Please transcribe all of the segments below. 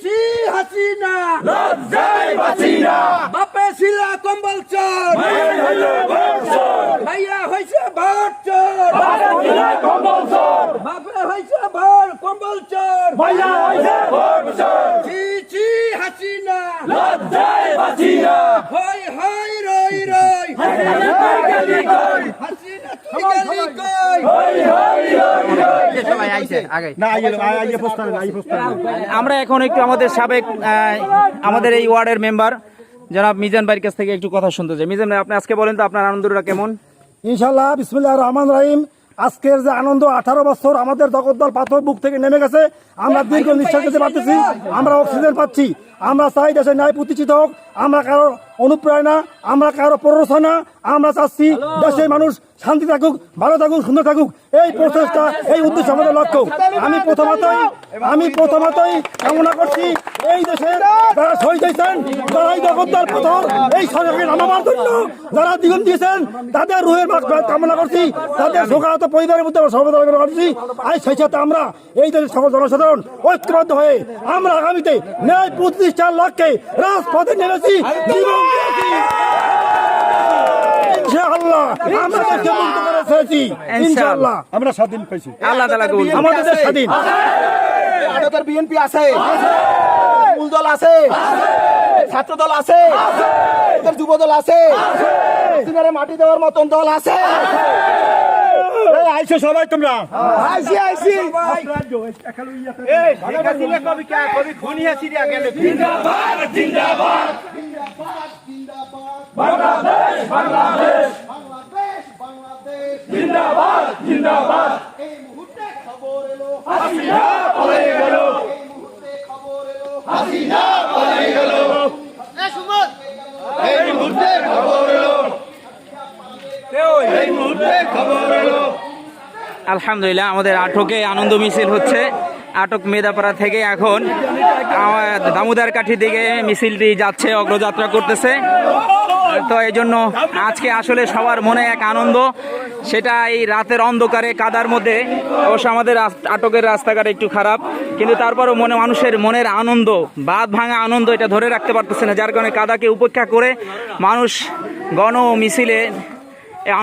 ছি হাসিনা লজ্জায় বাঁচি না, বাপে ছিলা কম্বল চোর মায়ের হইল ভোট চোর, ভাইয়া হইছে ভোট চোর বাবা ছিল কম্বল চোর, বাপে হইছে ভোট কম্বল চোর ভাইয়া হইছে ভোট চোর, ছি ছি হাসিনা লজ্জায় বাঁচি না, হই হই রই রই হাসিনা তুই গেলি কই, হাসিনা তুই গেলি কই হই হই হই হই। সবাই আইছে আগে আমরা আমরা এখন একটু আমাদের সাবেক আমাদের এই ওয়ার্ডের মেম্বার জনাব মিজান ভাইয়ের কাছ থেকে একটু কথা শুনতে চাই। মিজান ভাই, আপনি আজকে বলেন তো আপনার আনন্দটা কেমন? ইনশাল্লাহ বিসমিল্লাহির রহমানির রহিম। আজকের যে আনন্দ, 18 বছর আমাদের জগদ্দল পাথর বুক থেকে নেমে গেছে, আমরা দীর্ঘ নিঃশ্বাস নিতে পারতেছি, আমরা অক্সিজেন পাচ্ছি। আমরা চাই দেশে ন্যায় প্রতিষ্ঠিত হোক, আমরা কারো অনুপ্রেরণা, আমরা কারো প্ররোচনা, আমরা চাচ্ছি দেশের মানুষ শান্তি থাকুক, ভালো থাকুক, সুন্দর থাকুক। এই প্রচেষ্টা, এই উদ্দেশ্য আমাদের লক্ষ্য। আমি প্রথমতই কামনা করছি এই দেশে যারা শহীদ হয়েছেন, যারা এই জগদ্দল পাথর এই সরকারকে নামাবার জন্য যারা জীবন দিয়েছেন, তাদের রুহের মাগফিরাত কামনা করছি, তাদের শোকাহত পরিবারের মধ্যে সর্বদা করছি। আর সেই সাথে আমরা এই দেশের সকল জনসাধারণ ঐক্যবদ্ধ হয়ে আমরা আগামীতে ন্যায় প্রতিষ্ঠার লক্ষ্যে রাজপথে নেমেছি, জীবন দিয়েছি। ইনশাআল্লাহ আমরা দেশকে মুক্ত করে ছেড়েছি। ইনশাআল্লাহ আমরা স্বাধীন পেয়েছি। আল্লাহ তাআলা কবুল করুন। আমাদের দেশ স্বাধীন। আটকের বিএনপি আছে, মূল দল আছে, ছাত্র দল আছে, যুব দল আছে, মাটি দেওয়ার মতন দল আছে। আইসো সবাই তোমরা। আইসি আইসি জিন্দাবাদ জিন্দাবাদ, বাংলাদেশ বাংলাদেশ, জিন্দাবাদ জিন্দাবাদ, হাসিনা পড়ে গেল, হাসিনা পড়ে গেল, এই মুহূর্তে খবর এলো, এই মুহূর্তে খবর এলো। আলহামদুলিল্লাহ, আমাদের আটকে আনন্দ মিছিল হচ্ছে। আটক মেদাপাড়া থেকে এখন দামোদর কাঠি দিকে মিছিলটি যাচ্ছে, অগ্রযাত্রা করতেছে। তো এই জন্য আজকে আসলে সবার মনে এক আনন্দ, সেটা এই রাতের অন্ধকারে কাদার মধ্যে। অবশ্য আমাদের আটকের রাস্তাঘাট একটু খারাপ, কিন্তু তারপরও মানুষের মনের আনন্দ, বাঁধ ভাঙা আনন্দ, এটা ধরে রাখতে পারতেছে না, যার কারণে কাদাকে উপেক্ষা করে মানুষ গণ মিছিলে,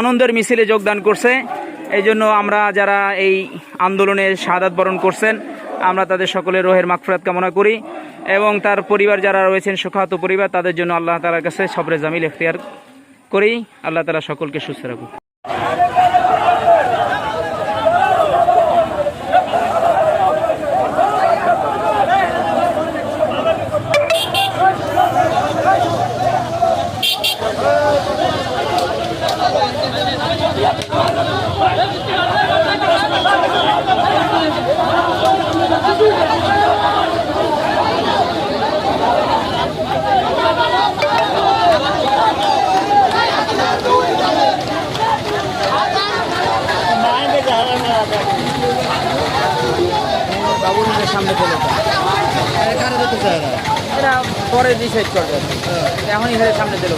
আনন্দের মিছিলে যোগদান করছে। এই জন্য আমরা যারা এই আন্দোলনে শাহাদাত বরণ করছেন, আমরা তাদের সকলের রোহের মাগফিরাত কামনা করি, এবং তার পরিবার যারা রয়েছেন, শোকাহত পরিবার, তাদের জন্য আল্লাহ তাআলার কাছে সবরে জামিল ইখতিয়ার করি। আল্লাহ তাআলা সকলকে সুস্থ রাখুক। সামনে চলে এরা পরে ডিসাইড করবে, এখনই সামনে দিল।